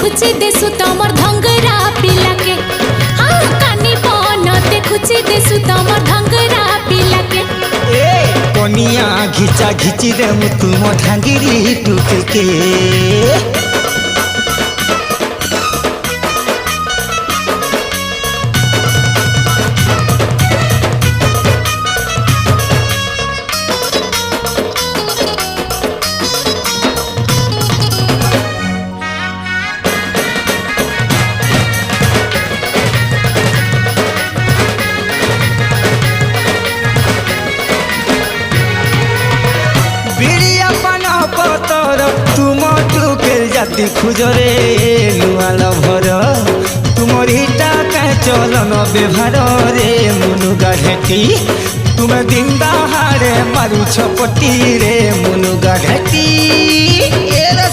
देखुची देसु तमर धंगरा पिला के। हाँ कानी पन देखुची देसु तमर धंगरा पिला के। कनिया घिचा घिची रे तुम ढांगिरी टूट के। तुम टुके जाती खुजरे लुआल भर तुमरीटा का चलन व्यवहार रे मुनुगा घाटी तुम दिन दहाड़े मारू छपटी रे मुनुगा घाटी।